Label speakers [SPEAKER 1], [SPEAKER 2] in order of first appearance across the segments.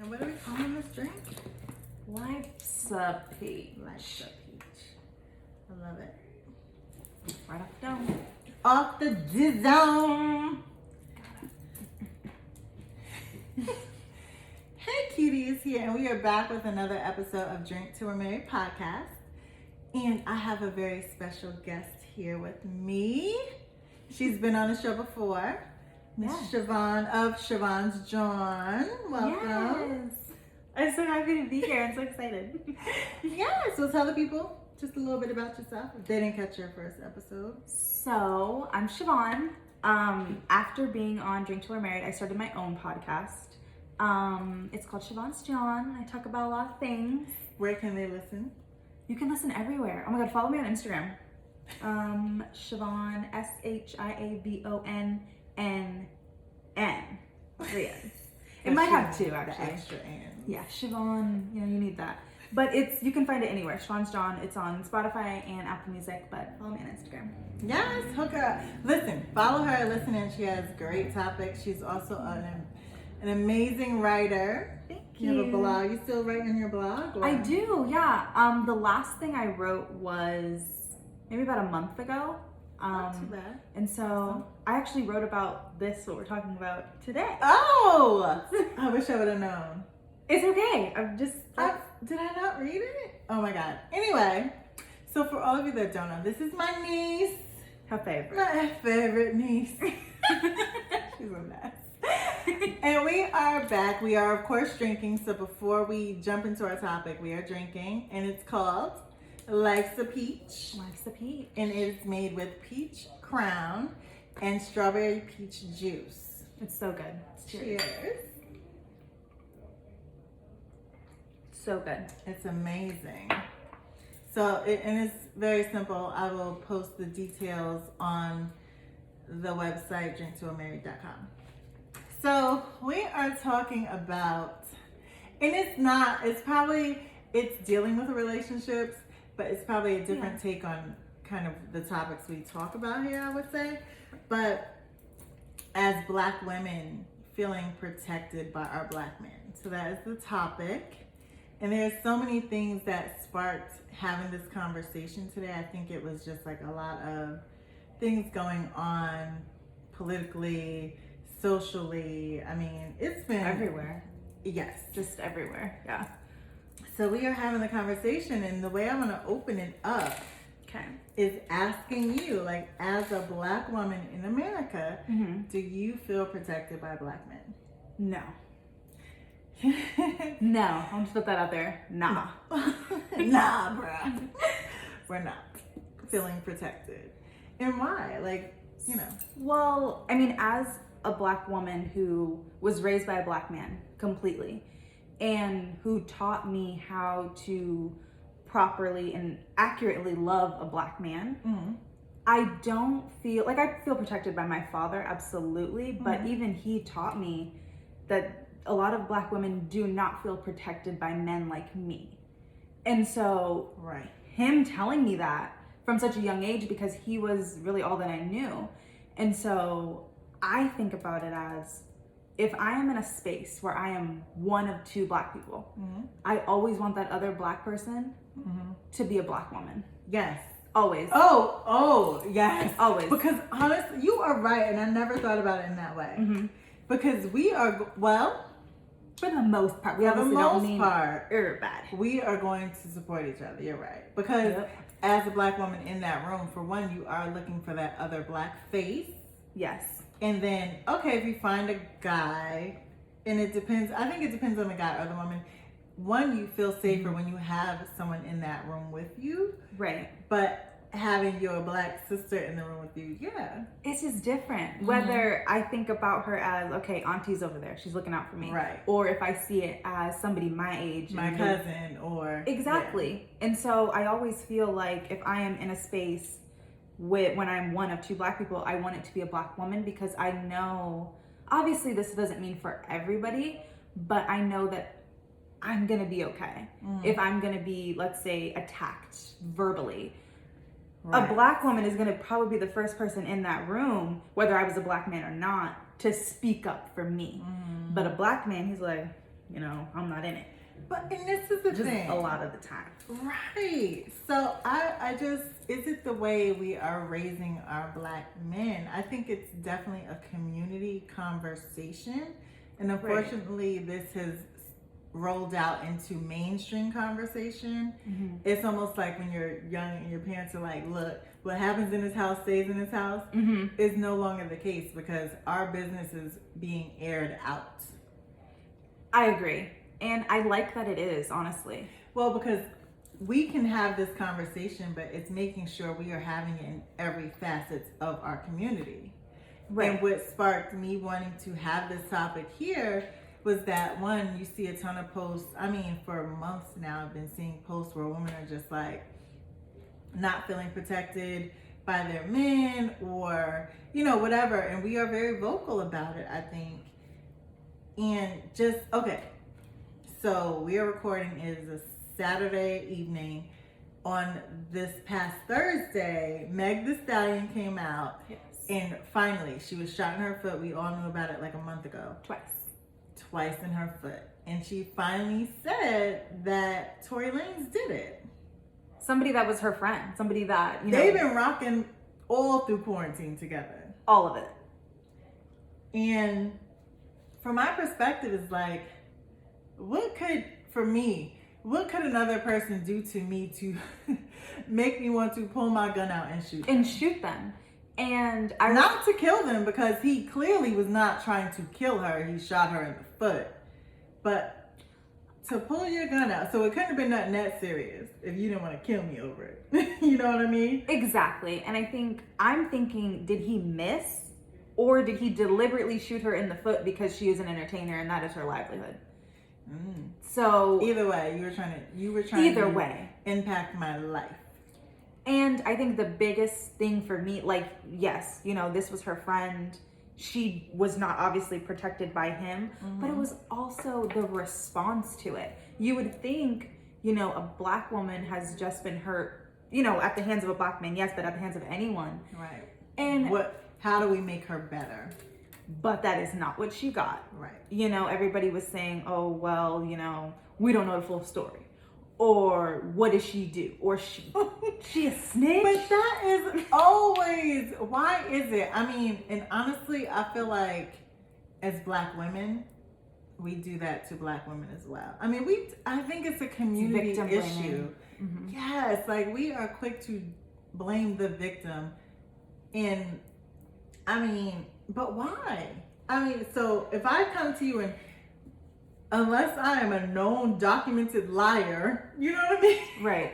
[SPEAKER 1] And what are we calling this drink?
[SPEAKER 2] Life's a peach.
[SPEAKER 1] Life's a peach. I love it.
[SPEAKER 2] Right off the dome.
[SPEAKER 1] Off the dome. Hey, cuties here, and we are back with another episode of Drink to a Married podcast. And I have a very special guest here with me. She's been on the show before. Miss Shiavon of Shiavon's John. Welcome.
[SPEAKER 2] Yes. I'm so happy to be here. I'm so excited.
[SPEAKER 1] Yeah, so tell the people just a little bit about yourself if they didn't catch your first episode.
[SPEAKER 2] So, I'm Shiavon. After being on Drink Till We're Married, I started my own podcast. It's called Shiavon's John. I talk about a lot of things.
[SPEAKER 1] Where can they listen?
[SPEAKER 2] You can listen everywhere. Oh my God, follow me on Instagram. Shiavon, SHIAVONNN. Three N's. It might have two, actually.
[SPEAKER 1] The extra N.
[SPEAKER 2] Yeah, Shiavon, you need that. But you can find it anywhere. Shiavon's John. It's on Spotify and Apple Music, but follow me on Instagram.
[SPEAKER 1] Yes, hook her up. Listen, follow her, listen in. She has great topics. She's also an amazing writer.
[SPEAKER 2] Thank
[SPEAKER 1] you. You have a blog. You still writing your blog? Or?
[SPEAKER 2] I do, yeah. The last thing I wrote was maybe about a month ago.
[SPEAKER 1] Not too bad.
[SPEAKER 2] And so I actually wrote about this, what we're talking about today.
[SPEAKER 1] Oh! I wish I would have known.
[SPEAKER 2] It's okay.
[SPEAKER 1] Did I not read it? Oh my God. Anyway, so for all of you that don't know, this is my niece.
[SPEAKER 2] Her favorite.
[SPEAKER 1] My favorite niece. She's a mess. And we are back. We are, of course, drinking. So before we jump into our topic, we are drinking. And it's called Life's a Peach.
[SPEAKER 2] Life's a Peach.
[SPEAKER 1] And it is made with peach crown and strawberry peach juice.
[SPEAKER 2] It's so good.
[SPEAKER 1] Cheers.
[SPEAKER 2] So good.
[SPEAKER 1] It's amazing. So, it's very simple. I will post the details on the website, drinktoamarried.com. So, we are talking about, and it's dealing with relationships, but it's probably a different take on kind of the topics we talk about here, I would say. But as Black women, feeling protected by our Black men. So that is the topic. And there's so many things that sparked having this conversation today. I think it was just like a lot of things going on politically, socially. I mean, it's been
[SPEAKER 2] everywhere.
[SPEAKER 1] Yes.
[SPEAKER 2] Just everywhere. Yeah.
[SPEAKER 1] So we are having the conversation, and the way I'm going to open it up is asking you, like, as a Black woman in America, do you feel protected by Black men?
[SPEAKER 2] No. No, I'll just put that out there. Nah.
[SPEAKER 1] Nah, bruh. We're not feeling protected. And why? Like,
[SPEAKER 2] Well, I mean, as a Black woman who was raised by a Black man completely, and who taught me how to properly and accurately love a Black man, I feel protected by my father, absolutely, but even he taught me that a lot of Black women do not feel protected by men like me. And so him telling me that from such a young age, because he was really all that I knew. And so I think about it as, if I am in a space where I am one of two Black people, I always want that other Black person to be a Black woman.
[SPEAKER 1] Yes.
[SPEAKER 2] Always.
[SPEAKER 1] Oh, yes.
[SPEAKER 2] Always.
[SPEAKER 1] Because honestly, you are right, and I never thought about it in that way. Because we are,
[SPEAKER 2] for the most part, we obviously don't mean bad.
[SPEAKER 1] We are going to support each other. You're right. Because as a Black woman in that room, for one, you are looking for that other Black face.
[SPEAKER 2] Yes.
[SPEAKER 1] And then, okay, if you find a guy, and it depends, I think it depends on the guy or the woman. One, you feel safer when you have someone in that room with you.
[SPEAKER 2] Right.
[SPEAKER 1] But having your Black sister in the room with you,
[SPEAKER 2] it's just different. Whether I think about her as, okay, auntie's over there, she's looking out for me,
[SPEAKER 1] right?
[SPEAKER 2] Or if I see it as somebody my age,
[SPEAKER 1] my cousin, or
[SPEAKER 2] exactly. And so I always feel like if I am in a space when I'm one of two Black people, I want it to be a Black woman, because I know, obviously this doesn't mean for everybody, but I know that I'm gonna be okay if I'm gonna be, let's say, attacked verbally. Right. A Black woman is going to probably be the first person in that room, whether I was a Black man or not, to speak up for me. But a Black man, he's like, I'm not in it.
[SPEAKER 1] But, and this is the
[SPEAKER 2] Just
[SPEAKER 1] thing.
[SPEAKER 2] a lot of the time.
[SPEAKER 1] Right. So I just, is it the way we are raising our Black men? I think it's definitely a community conversation. And unfortunately, this has rolled out into mainstream conversation.
[SPEAKER 2] Mm-hmm.
[SPEAKER 1] It's almost like when you're young and your parents are like, look, what happens in this house stays in this house.
[SPEAKER 2] Mm-hmm.
[SPEAKER 1] Is no longer the case because our business is being aired out.
[SPEAKER 2] I agree. And I like that it is, honestly.
[SPEAKER 1] Well, because we can have this conversation, but it's making sure we are having it in every facet of our community.
[SPEAKER 2] Right.
[SPEAKER 1] And what sparked me wanting to have this topic here was that, one, you see a ton of posts. I mean, for months now, I've been seeing posts where women are just like not feeling protected by their men or, whatever. And we are very vocal about it, I think. And just, okay. So we are recording, it is a Saturday evening. On this past Thursday, Meg Thee Stallion came out.
[SPEAKER 2] Yes.
[SPEAKER 1] And finally, she was shot in her foot. We all knew about it like a month ago. Twice in her foot. And she finally said that Tory Lanez did it.
[SPEAKER 2] Somebody that was her friend. Somebody that,
[SPEAKER 1] They've been rocking all through quarantine together.
[SPEAKER 2] All of it.
[SPEAKER 1] And from my perspective, it's like, what could another person do to me to make me want to pull my gun out and shoot them? And not to kill them, because he clearly was not trying to kill her. He shot her in the foot. But to pull your gun out, so it couldn't have been nothing that serious if you didn't want to kill me over it. You know what I mean? Exactly.
[SPEAKER 2] And I'm thinking, did he miss? Or did he deliberately shoot her in the foot because she is an entertainer and that is her livelihood? So
[SPEAKER 1] either way, you were trying
[SPEAKER 2] either
[SPEAKER 1] to
[SPEAKER 2] way
[SPEAKER 1] impact my life.
[SPEAKER 2] And I think the biggest thing for me, like, yes, this was her friend. She was not obviously protected by him, but it was also the response to it. You would think, a Black woman has just been hurt, at the hands of a Black man, yes, but at the hands of anyone.
[SPEAKER 1] Right.
[SPEAKER 2] And
[SPEAKER 1] how do we make her better?
[SPEAKER 2] But that is not what she got.
[SPEAKER 1] Right.
[SPEAKER 2] Everybody was saying, oh, well, we don't know the full story. Or what does she do? Or she a snitch?
[SPEAKER 1] But that is always, why is it? I mean, and honestly, I feel like as Black women, we do that to Black women as well. I mean, I think it's a community issue. Mm-hmm. Yes, like we are quick to blame the victim. And I mean, but why? I mean, so if I come to you and unless I am a known documented liar, you know what I mean?
[SPEAKER 2] Right.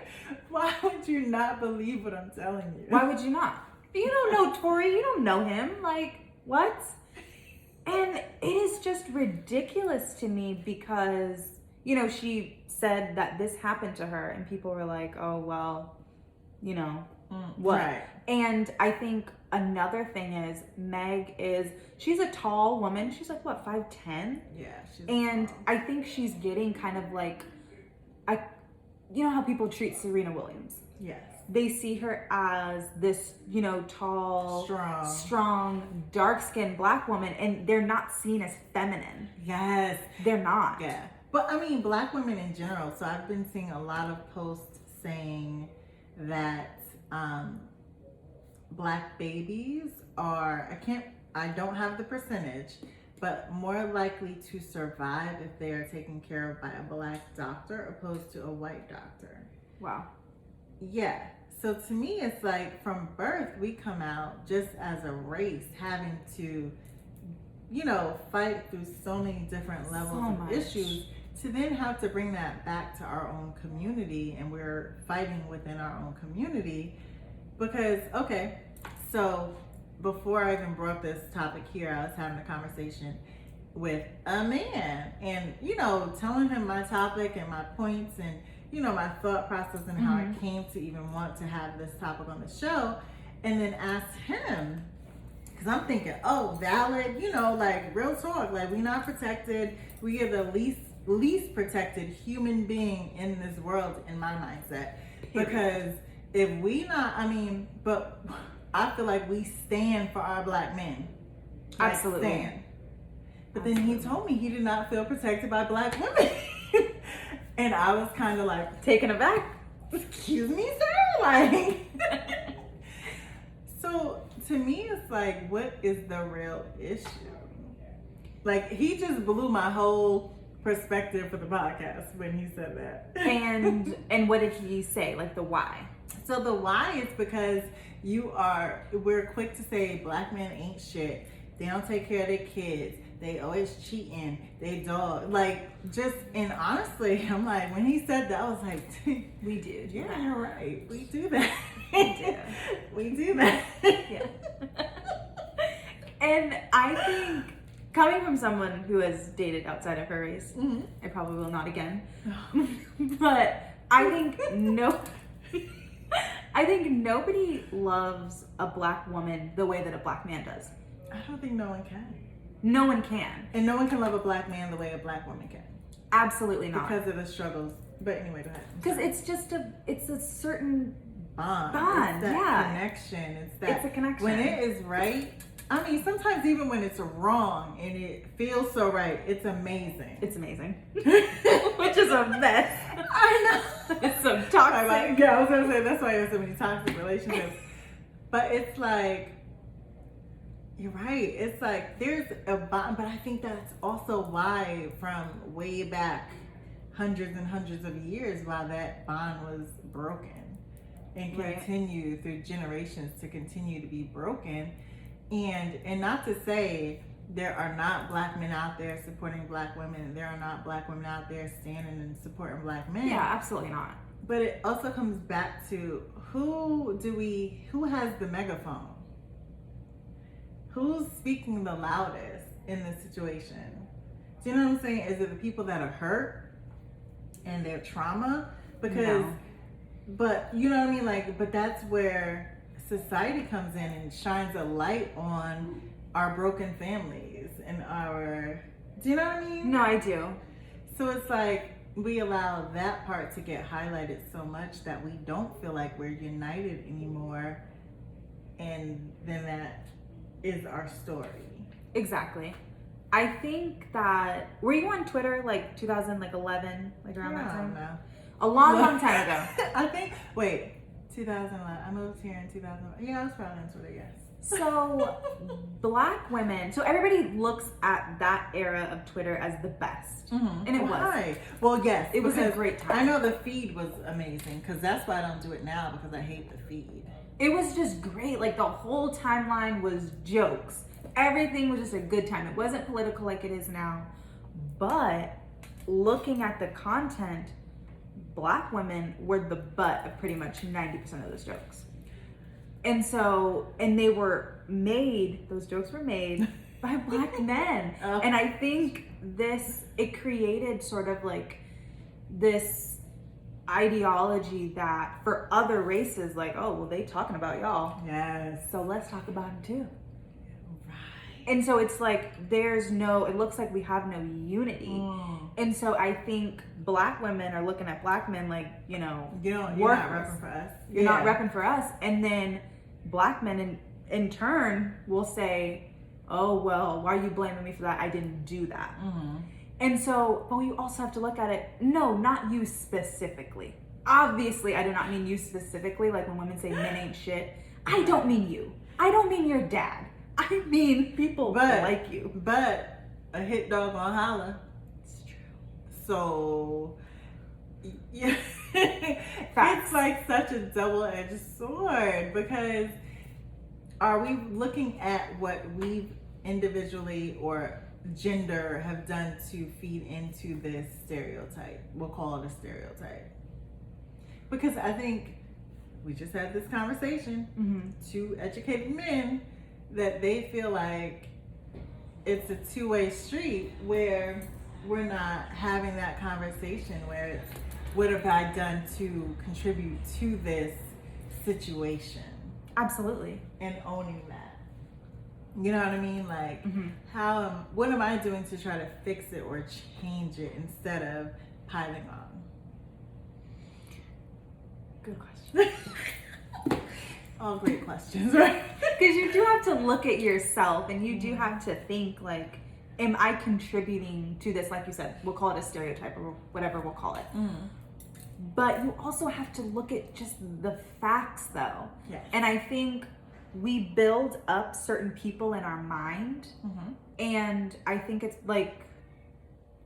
[SPEAKER 1] Why would you not believe what I'm telling you?
[SPEAKER 2] Why would you not? You don't know Tory. You don't know him. Like, what? And it is just ridiculous to me because, she said that this happened to her and people were like, oh, well, what?
[SPEAKER 1] Right.
[SPEAKER 2] And I think another thing is she's a tall woman. She's like, what, 5'10"?
[SPEAKER 1] Yeah.
[SPEAKER 2] And I think she's getting kind of like, you know how people treat Serena Williams?
[SPEAKER 1] Yes.
[SPEAKER 2] They see her as this, tall, strong, dark-skinned Black woman, and they're not seen as feminine.
[SPEAKER 1] Yes.
[SPEAKER 2] They're not.
[SPEAKER 1] Yeah. But I mean, Black women in general. So I've been seeing a lot of posts saying that Black babies are, I don't have the percentage, but more likely to survive if they are taken care of by a Black doctor opposed to a white doctor.
[SPEAKER 2] Wow.
[SPEAKER 1] Yeah. So to me, it's like from birth, we come out just as a race having to, fight through so many different levels of issues to then have to bring that back to our own community. And we're fighting within our own community because, okay, so before I even brought this topic here, I was having a conversation with a man and, telling him my topic and my points and, my thought process and how I came to even want to have this topic on the show, and then asked him, because I'm thinking, oh, valid, like real talk, like we not protected. We are the least protected human being in this world in my mindset. Because if we not, but I feel like we stand for our Black men.
[SPEAKER 2] Absolutely.
[SPEAKER 1] Stand. But then he told me he did not feel protected by black women. And I was kind of like,
[SPEAKER 2] taken aback.
[SPEAKER 1] excuse me, sir? Like, so to me, it's like, what is the real issue? Like, he just blew my whole perspective for the podcast when he said that.
[SPEAKER 2] And what did he say? Like the why?
[SPEAKER 1] So the why is because we're quick to say black men ain't shit. They don't take care of their kids. They always cheating. They dog. Like, and honestly, I'm like, when he said that, I was like,
[SPEAKER 2] we do.
[SPEAKER 1] Yeah, you're right. We do that.
[SPEAKER 2] We do.
[SPEAKER 1] We do that.
[SPEAKER 2] Yeah. And I think, coming from someone who has dated outside of her race,
[SPEAKER 1] Mm-hmm.
[SPEAKER 2] I probably will not again. But I think nobody loves a black woman the way that a black man does.
[SPEAKER 1] I don't think no one can.
[SPEAKER 2] No one can.
[SPEAKER 1] And no one can love a black man the way a black woman can.
[SPEAKER 2] Absolutely not.
[SPEAKER 1] Because of the struggles. But anyway, go ahead.
[SPEAKER 2] Because it's a certain
[SPEAKER 1] bond.
[SPEAKER 2] Bond,
[SPEAKER 1] It's that
[SPEAKER 2] yeah.
[SPEAKER 1] connection.
[SPEAKER 2] It's a connection.
[SPEAKER 1] When it is right, I mean, sometimes even when it's wrong and it feels so right, it's amazing.
[SPEAKER 2] It's amazing. Which is a mess.
[SPEAKER 1] I know.
[SPEAKER 2] It's so toxic.
[SPEAKER 1] Yeah, I was gonna say that's why there's so many toxic relationships. But it's like, you're right. It's like there's a bond, but I think that's also why from way back, hundreds and hundreds of years, why that bond was broken and continued through generations to continue to be broken. And not to say there are not black men out there supporting black women, and there are not black women out there standing and supporting black men.
[SPEAKER 2] Yeah, absolutely not.
[SPEAKER 1] But it also comes back to who has the megaphone? Who's speaking the loudest in this situation? Do you know what I'm saying? Is it the people that are hurt and their trauma? Because, but you know what I mean? Like, but that's where society comes in and shines a light on our broken families and do you know what I mean?
[SPEAKER 2] No, I do.
[SPEAKER 1] So it's like we allow that part to get highlighted so much that we don't feel like we're united anymore. And then that is our story.
[SPEAKER 2] Exactly. I think that, were you on Twitter like 2011, like around that time?
[SPEAKER 1] I don't know.
[SPEAKER 2] A long time ago.
[SPEAKER 1] I think, 2011. I moved here in 2011. Yeah, I was probably on Twitter, yes.
[SPEAKER 2] So, black women, so everybody looks at that era of Twitter as the best.
[SPEAKER 1] Mm-hmm.
[SPEAKER 2] And it was.
[SPEAKER 1] Well, yes.
[SPEAKER 2] It was a great time.
[SPEAKER 1] I know the feed was amazing because that's why I don't do it now because I hate the feed.
[SPEAKER 2] It was just great. Like the whole timeline was jokes. Everything was just a good time. It wasn't political like it is now. But looking at the content, black women were the butt of pretty much 90% of those jokes. And so, and those jokes were made by black men. And I think it created sort of like this ideology that for other races, like, oh, well, they talking about y'all.
[SPEAKER 1] Yes.
[SPEAKER 2] So let's talk about them too.
[SPEAKER 1] Right.
[SPEAKER 2] And so it's like, it looks like we have no unity. And so I think black women are looking at black men like, you're not
[SPEAKER 1] repping for us.
[SPEAKER 2] You're not repping for us. And then black men in turn will say, oh, well, why are you blaming me for that? I didn't do that.
[SPEAKER 1] Mm-hmm.
[SPEAKER 2] And so, but you also have to look at it, no, not you specifically. Obviously, I do not mean you specifically, like when women say men ain't shit. I don't mean you. I don't mean your dad. I mean people like you.
[SPEAKER 1] But a hit dog on holler.
[SPEAKER 2] It's true.
[SPEAKER 1] So, yeah.
[SPEAKER 2] Facts.
[SPEAKER 1] It's like such a double-edged sword because are we looking at what we've individually or gender have done to feed into this stereotype? We'll call it a stereotype. Because I think we just had this conversation, two educated men, that they feel like it's a two-way street where we're not having that conversation where it's what have I done to contribute to this situation?
[SPEAKER 2] Absolutely.
[SPEAKER 1] And owning that. You know what I mean? Like, what am I doing to try to fix it or change it instead of piling on?
[SPEAKER 2] Good question.
[SPEAKER 1] All great questions, right?
[SPEAKER 2] Because you do have to look at yourself and you do have to think like, am I contributing to this? Like you said, we'll call it a stereotype or whatever we'll call it. But you also have to look at just the facts, though.
[SPEAKER 1] Yes.
[SPEAKER 2] And I think we build up certain people in our mind. And I think it's like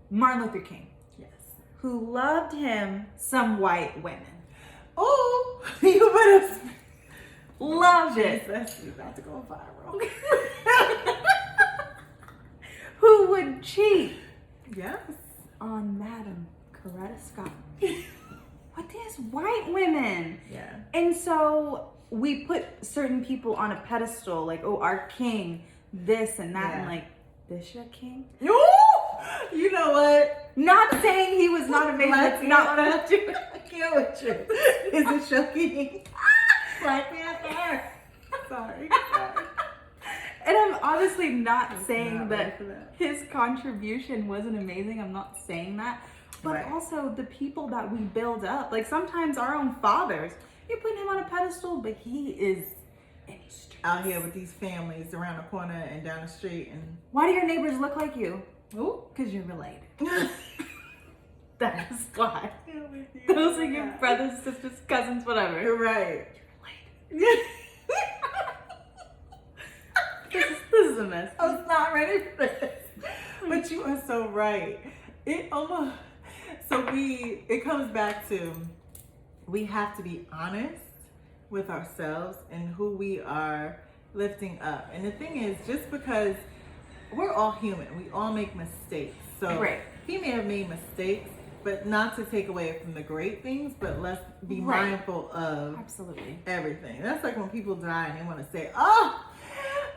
[SPEAKER 2] Martin Luther King.
[SPEAKER 1] Yes.
[SPEAKER 2] Who loved him some white women.
[SPEAKER 1] Oh, you better.
[SPEAKER 2] Loved it.
[SPEAKER 1] That's about to go viral.
[SPEAKER 2] Who would cheat
[SPEAKER 1] Yes.
[SPEAKER 2] on Madam Coretta Scott with these white women?
[SPEAKER 1] Yeah.
[SPEAKER 2] And so we put certain people on a pedestal, like, oh, our king, this and that, and like, this your king?
[SPEAKER 1] No. You know what?
[SPEAKER 2] Not saying he was not amazing. That's not what I do.
[SPEAKER 1] I can't with you. Is it shocking? Black Panther. Sorry.
[SPEAKER 2] And I'm honestly not saying
[SPEAKER 1] not
[SPEAKER 2] that
[SPEAKER 1] ready for that.
[SPEAKER 2] his contribution wasn't amazing. I'm not saying that. But
[SPEAKER 1] Right.
[SPEAKER 2] also the people that we build up. Like sometimes our own fathers, you're putting him on a pedestal, but he is in the streets.
[SPEAKER 1] Out here with these families around the corner and down the street and
[SPEAKER 2] Why do your neighbors look like you?
[SPEAKER 1] ooh.
[SPEAKER 2] Because you're related. That is why.
[SPEAKER 1] with you.
[SPEAKER 2] Those are your brothers, sisters, cousins, whatever.
[SPEAKER 1] You're right.
[SPEAKER 2] You're related. This is a mess.
[SPEAKER 1] I was not ready for this. But you are so right. It comes back to we have to be honest with ourselves and who we are lifting up. And the thing is, just because we're all human, we all make mistakes. So
[SPEAKER 2] Right.
[SPEAKER 1] he may have made mistakes, but not to take away from the great things, but let's be
[SPEAKER 2] Right.
[SPEAKER 1] mindful of
[SPEAKER 2] Absolutely.
[SPEAKER 1] everything. That's like when people die and they want to say, oh,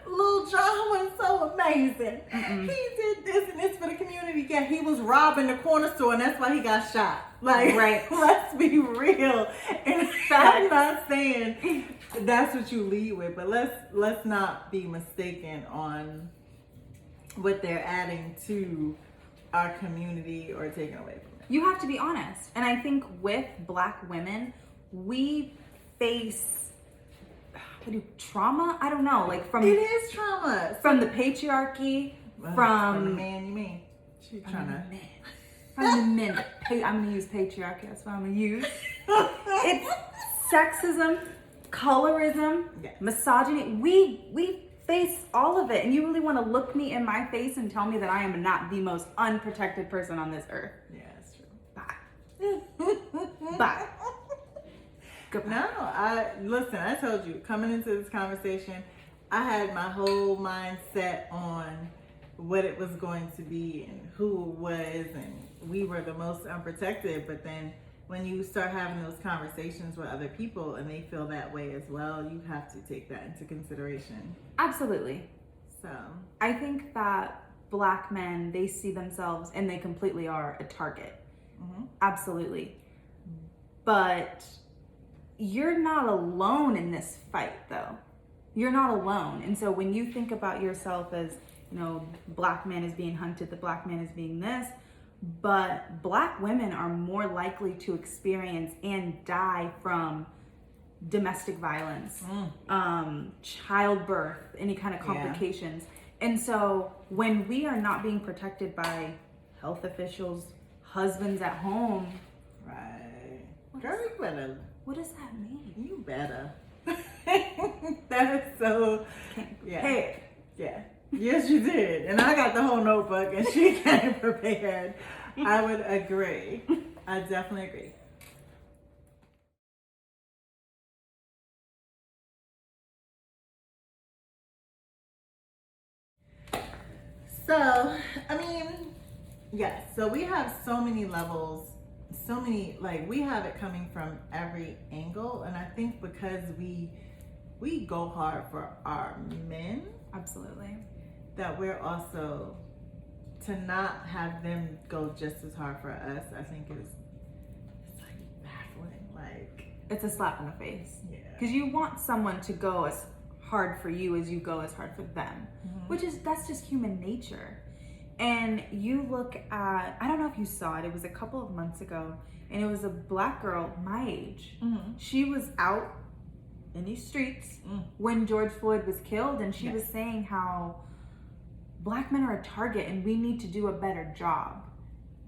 [SPEAKER 1] Lil Jon was so amazing. He did this and this for the community. Yeah, he was robbing the corner store and that's why he got shot. Like,
[SPEAKER 2] Right.
[SPEAKER 1] let's be real. And I'm not saying that's what you lead with, but let's not be mistaken on what they're adding to our community or taking away from it.
[SPEAKER 2] You have to be honest. And I think with Black women, we face trauma? I don't know. Like
[SPEAKER 1] It is trauma.
[SPEAKER 2] from the patriarchy,
[SPEAKER 1] From the man you mean. She's trying to.
[SPEAKER 2] From the men. I'm gonna use patriarchy. That's what I'm gonna use. It's sexism, colorism,
[SPEAKER 1] Yes.
[SPEAKER 2] misogyny. We face all of it, and you really want to look me in my face and tell me that I am not the most unprotected person on this earth.
[SPEAKER 1] Yeah, that's true.
[SPEAKER 2] Bye. Bye. Goodbye.
[SPEAKER 1] No, I told you, coming into this conversation, I had my whole mindset on what it was going to be and who it was, and we were the most unprotected. But then when you start having those conversations with other people and they feel that way as well, you have to take that into consideration.
[SPEAKER 2] Absolutely.
[SPEAKER 1] So
[SPEAKER 2] I think that Black men, they see themselves, and they completely are, a target. Absolutely. But you're not alone in this fight, though. You're not alone. And so when you think about yourself as, you know, Black man is being hunted, the Black man is being this, but Black women are more likely to experience and die from domestic violence, childbirth, any kind of complications. And so when we are not being protected by health officials, husbands at home,
[SPEAKER 1] right, girl, you better.
[SPEAKER 2] what does that mean?
[SPEAKER 1] You better. That is so. Yeah.
[SPEAKER 2] Hey,
[SPEAKER 1] Yeah. Yes, you did. And I got the whole notebook and she came prepared. I would agree. I definitely agree. So, I mean, yes. So we have so many levels, so many, like, we have it coming from every angle. And I think because we go hard for our men,
[SPEAKER 2] absolutely.
[SPEAKER 1] that we're also, to not have them go just as hard for us, I think it's like baffling. Like,
[SPEAKER 2] It's a slap in the face.
[SPEAKER 1] yeah.
[SPEAKER 2] Because you want someone to go as hard for you as you go as hard for them, that's just human nature. And you look at, I don't know if you saw it, it was a couple of months ago, and it was a Black girl my age. She was out in these streets when George Floyd was killed, and she was saying how black men are a target and we need to do a better job.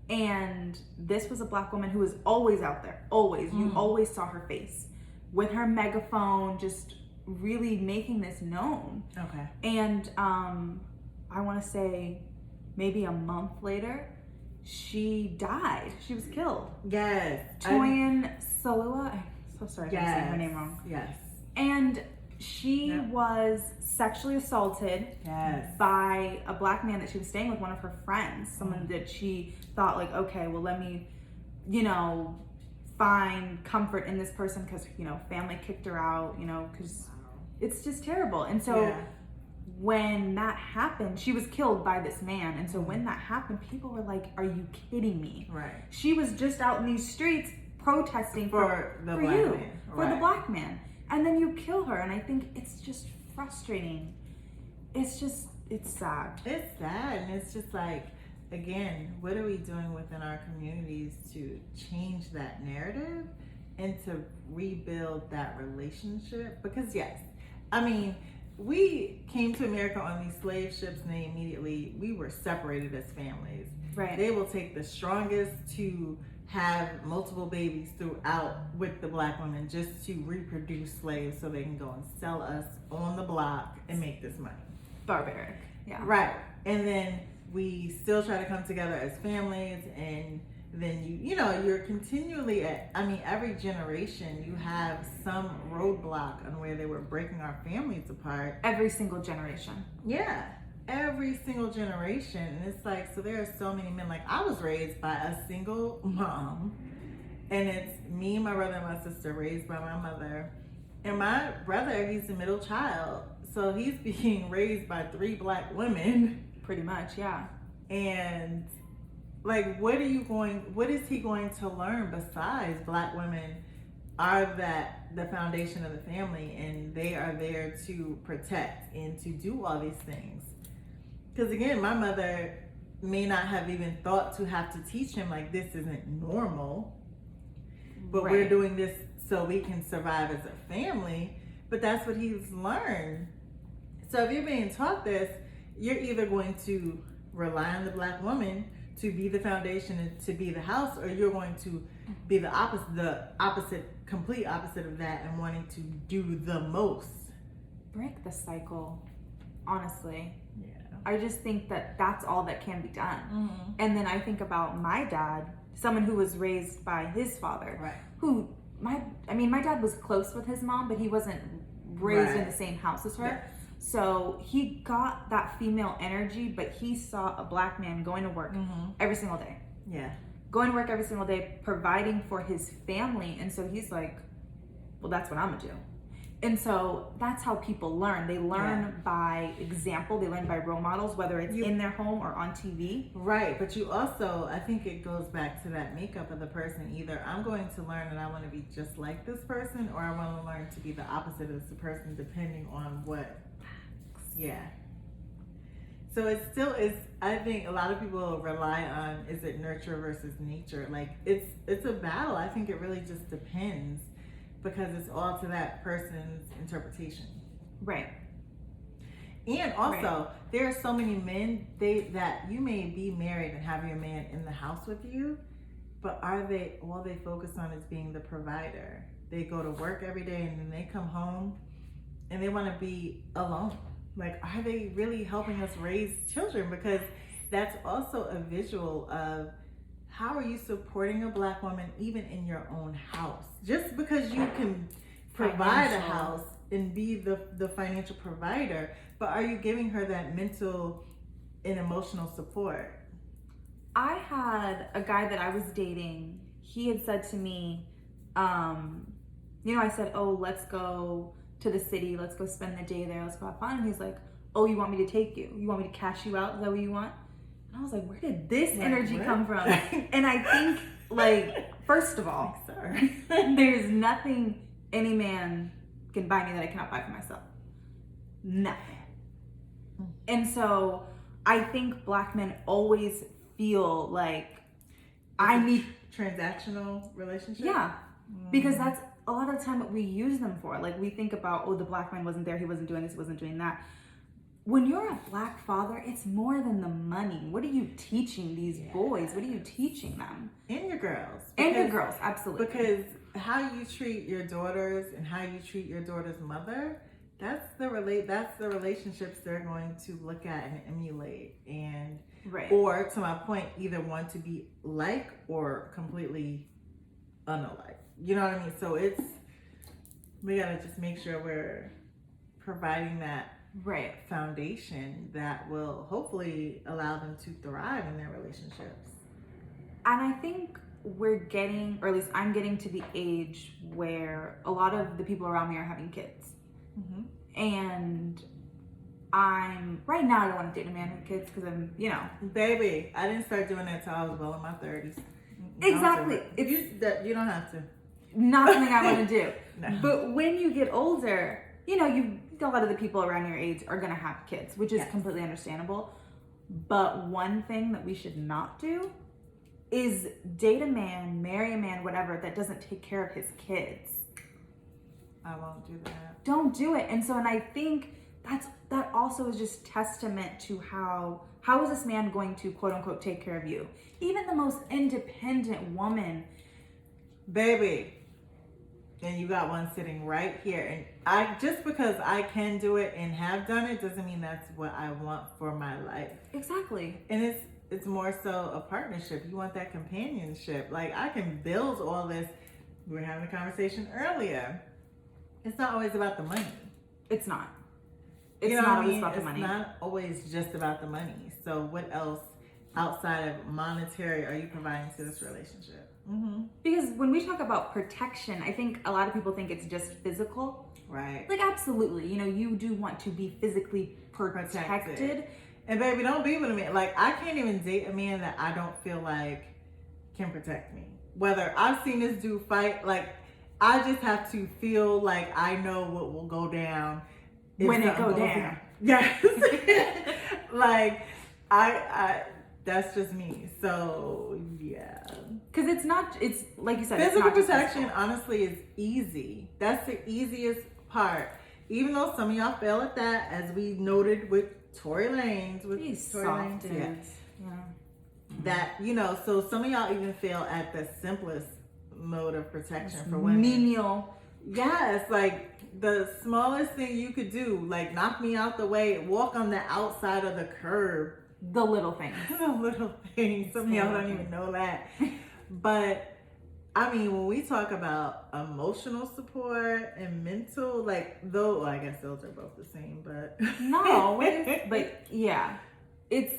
[SPEAKER 2] And this was a black woman who was always out there, always. You always saw her face with her megaphone, just really making this known.
[SPEAKER 1] Okay.
[SPEAKER 2] And I want to say maybe a month later, she died. She was killed.
[SPEAKER 1] Yes.
[SPEAKER 2] Toyin Salua. I'm so sorry if I'm saying her name wrong.
[SPEAKER 1] Yes.
[SPEAKER 2] And she was sexually assaulted by a black man that she was staying with, one of her friends, someone that she thought like, okay, well, let me, you know, find comfort in this person because, you know, family kicked her out, you know, because it's just terrible. And so when that happened, she was killed by this man. And so when that happened, people were like, are you kidding me?
[SPEAKER 1] Right.
[SPEAKER 2] She was just out in these streets protesting for
[SPEAKER 1] the black man.
[SPEAKER 2] And then you kill her. And I think it's just frustrating. It's sad.
[SPEAKER 1] It's sad. And it's just like, again, what are we doing within our communities to change that narrative and to rebuild that relationship? Because yes, I mean, we came to America on these slave ships and we were separated as families.
[SPEAKER 2] Right.
[SPEAKER 1] They will take the strongest to have multiple babies throughout with the black women just to reproduce slaves so they can go and sell us on the block and make this money.
[SPEAKER 2] Barbaric. Yeah.
[SPEAKER 1] Right. And then we still try to come together as families, and then you're continually every generation you have some roadblock on where they were breaking our families apart.
[SPEAKER 2] Every single generation.
[SPEAKER 1] Yeah. Every single generation. And it's like, so there are so many men. Like, I was raised by a single mom, and it's me, my brother, and my sister raised by my mother. And my brother, he's the middle child, so he's being raised by 3 black women.
[SPEAKER 2] Pretty much, yeah.
[SPEAKER 1] And like, what is he going to learn besides black women are the foundation of the family, and they are there to protect and to do all these things? Because again, my mother may not have even thought to have to teach him like this isn't normal, but we're doing this so we can survive as a family. But that's what he's learned. So if you're being taught this, you're either going to rely on the black woman to be the foundation and to be the house, or you're going to be the complete opposite of that and wanting to do the most.
[SPEAKER 2] Break the cycle, honestly.
[SPEAKER 1] Yeah.
[SPEAKER 2] I just think that that's all that can be done.
[SPEAKER 1] Mm-hmm.
[SPEAKER 2] And then I think about my dad, someone who was raised by his father,
[SPEAKER 1] right.
[SPEAKER 2] My dad was close with his mom, but he wasn't raised in the same house as her.
[SPEAKER 1] Yes.
[SPEAKER 2] So he got that female energy, but he saw a black man going to work every single day.
[SPEAKER 1] Yeah.
[SPEAKER 2] Going to work every single day, providing for his family. And so he's like, well, that's what I'm gonna do. And so that's how people learn. They learn by example. They learn by role models, whether it's in their home or on TV.
[SPEAKER 1] Right. But you also, I think it goes back to that makeup of the person. Either I'm going to learn that I want to be just like this person, or I want to learn to be the opposite of this person, depending on what. Yeah. So it still is, I think a lot of people rely on, is it nurture versus nature? Like, it's a battle. I think it really just depends, because it's all to that person's interpretation.
[SPEAKER 2] Right.
[SPEAKER 1] And also, there are so many men that you may be married and have your man in the house with you, but all they focus on is being the provider. They go to work every day and then they come home and they want to be alone. Like, are they really helping us raise children? Because that's also a visual of how are you supporting a black woman even in your own house? Just because you can provide a house and be the financial provider, but are you giving her that mental and emotional support?
[SPEAKER 2] I had a guy that I was dating. He had said to me, I said, oh, let's go to the city. Let's go spend the day there. Let's go have fun. And he's like, oh, you want me to take you? You want me to cash you out? Is that what you want? And I was like, where did this energy come from? And I think, like, first of all, there's nothing any man can buy me that I cannot buy for myself. Nothing. And so I think black men always feel like I need
[SPEAKER 1] transactional relationship.
[SPEAKER 2] Yeah. Because that's a lot of the time what we use them for. Like, we think about, oh, the black man wasn't there, he wasn't doing this, he wasn't doing that. when you're a black father, it's more than the money. What are you teaching these boys? What are you teaching them?
[SPEAKER 1] And your girls.
[SPEAKER 2] And your girls, absolutely.
[SPEAKER 1] Because how you treat your daughters and how you treat your daughter's mother, that's the relationships they're going to look at and emulate, and or, to my point, either want to be like or completely unalike. You know what I mean? So we gotta just make sure we're providing that foundation that will hopefully allow them to thrive in their relationships.
[SPEAKER 2] And I think we're getting, or at least I'm getting to the age where a lot of the people around me are having kids. And right now I don't want to date a man with kids because I'm,
[SPEAKER 1] Baby, I didn't start doing that till I was well in my 30s.
[SPEAKER 2] Exactly.
[SPEAKER 1] You don't have to.
[SPEAKER 2] Not something I want to do.
[SPEAKER 1] No.
[SPEAKER 2] But when you get older, a lot of the people around your age are going to have kids, which is completely understandable. But one thing that we should not do is date a man, marry a man, whatever, that doesn't take care of his kids.
[SPEAKER 1] I won't do that.
[SPEAKER 2] Don't do it. And I think that also is just testament to how is this man going to, quote unquote, take care of you? Even the most independent woman.
[SPEAKER 1] Baby, and you got one sitting right here. And just because I can do it and have done it doesn't mean that's what I want for my life.
[SPEAKER 2] Exactly.
[SPEAKER 1] And it's more so a partnership. You want that companionship. Like, I can build all this. We were having a conversation earlier. It's not always about the money.
[SPEAKER 2] It's not. It's not always about the money.
[SPEAKER 1] It's not always just about the money. So what else outside of monetary are you providing to this relationship?
[SPEAKER 2] Because when we talk about protection, I think a lot of people think it's just physical.
[SPEAKER 1] Right.
[SPEAKER 2] Like, absolutely. You do want to be physically protected.
[SPEAKER 1] And baby, don't be with a man. Like, I can't even date a man that I don't feel like can protect me. Whether I've seen this dude fight, like, I just have to feel like I know what will go down
[SPEAKER 2] when it goes down.
[SPEAKER 1] Yes. Like, I that's just me. So yeah.
[SPEAKER 2] Because it's like you said,
[SPEAKER 1] physical
[SPEAKER 2] it's not
[SPEAKER 1] protection
[SPEAKER 2] just
[SPEAKER 1] honestly is easy. That's the easiest part. Even though some of y'all fail at that, as we noted with Tory Lanez, that, so some of y'all even fail at the simplest mode of protection for women.
[SPEAKER 2] Menial.
[SPEAKER 1] Yes, like the smallest thing you could do, like knock me out the way, walk on the outside of the curb.
[SPEAKER 2] The little things.
[SPEAKER 1] The little things. Some of y'all don't even know that. But I mean, when we talk about emotional support and mental, like, though, I guess those are both the same, but
[SPEAKER 2] no, but yeah, it's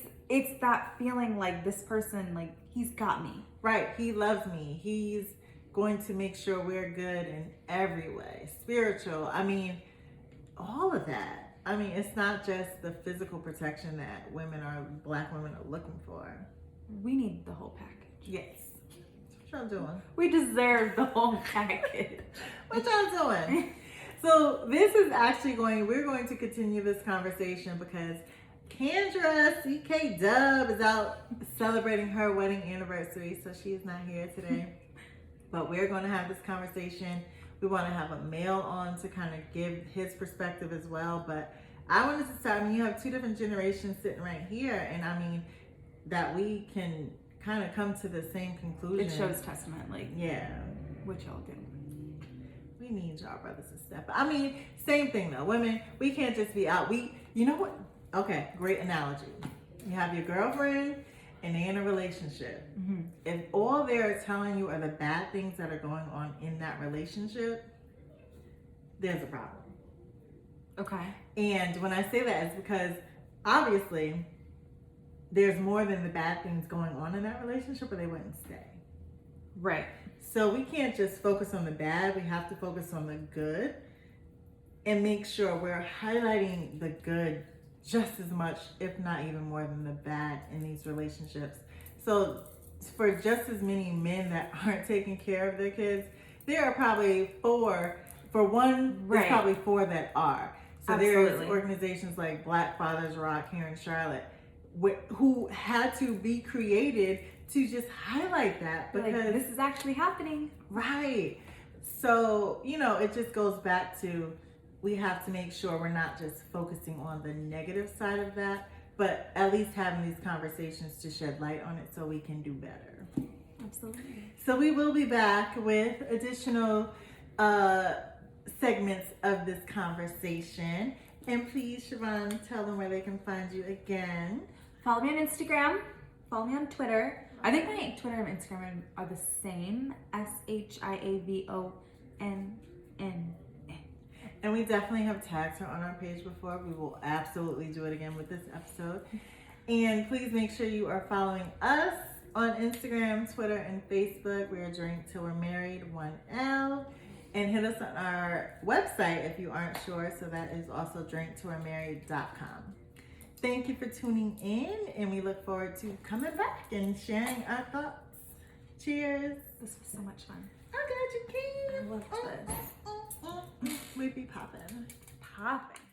[SPEAKER 2] that feeling like this person, like, he's got me.
[SPEAKER 1] Right. He loves me. He's going to make sure we're good in every way. Spiritual. I mean, all of that. I mean, it's not just the physical protection that black women are looking for.
[SPEAKER 2] We need the whole package.
[SPEAKER 1] Yes. What y'all doing?
[SPEAKER 2] We deserve the whole package.
[SPEAKER 1] What y'all doing? So this is actually we're going to continue this conversation because Kendra CK Dub is out celebrating her wedding anniversary, so she is not here today. But we're going to have this conversation. We want to have a male on to kind of give his perspective as well. But I wanted to start, you have two different generations sitting right here. And I mean, that we can kind of come to the same conclusion.
[SPEAKER 2] It shows testament, like,
[SPEAKER 1] yeah,
[SPEAKER 2] what y'all do.
[SPEAKER 1] We need y'all brothers to step up. I mean, same thing though. Women, we can't just be out. You know what? Okay, great analogy. You have your girlfriend and they're in a relationship.
[SPEAKER 2] Mm-hmm.
[SPEAKER 1] If all they're telling you are the bad things that are going on in that relationship, there's a problem.
[SPEAKER 2] Okay.
[SPEAKER 1] And when I say that, it's because obviously there's more than the bad things going on in that relationship, or they wouldn't stay.
[SPEAKER 2] Right.
[SPEAKER 1] So we can't just focus on the bad. We have to focus on the good and make sure we're highlighting the good just as much, if not even more than the bad in these relationships. So for just as many men that aren't taking care of their kids, there are probably four. For one, there's probably four that are. So
[SPEAKER 2] Absolutely.
[SPEAKER 1] There's organizations like Black Fathers Rock here in Charlotte who had to be created to just highlight that, because
[SPEAKER 2] like, this is actually happening.
[SPEAKER 1] Right. So, it just goes back to we have to make sure we're not just focusing on the negative side of that, but at least having these conversations to shed light on it so we can do better.
[SPEAKER 2] Absolutely.
[SPEAKER 1] So we will be back with additional segments of this conversation. And please, Shiavon, tell them where they can find you again.
[SPEAKER 2] Follow me on Instagram. Follow me on Twitter. I think my Twitter and Instagram are the same. SHIAVONNN.
[SPEAKER 1] And we definitely have tagged her on our page before. We will absolutely do it again with this episode. And please make sure you are following us on Instagram, Twitter, and Facebook. We are Drink Till We're Married, 1L. And hit us on our website if you aren't sure. So that is also drinktillwe'remarried.com. Thank you for tuning in, and we look forward to coming back and sharing our thoughts. Cheers.
[SPEAKER 2] This was so much fun.
[SPEAKER 1] I got you, King.
[SPEAKER 2] I loved this.
[SPEAKER 1] We be popping.
[SPEAKER 2] Popping.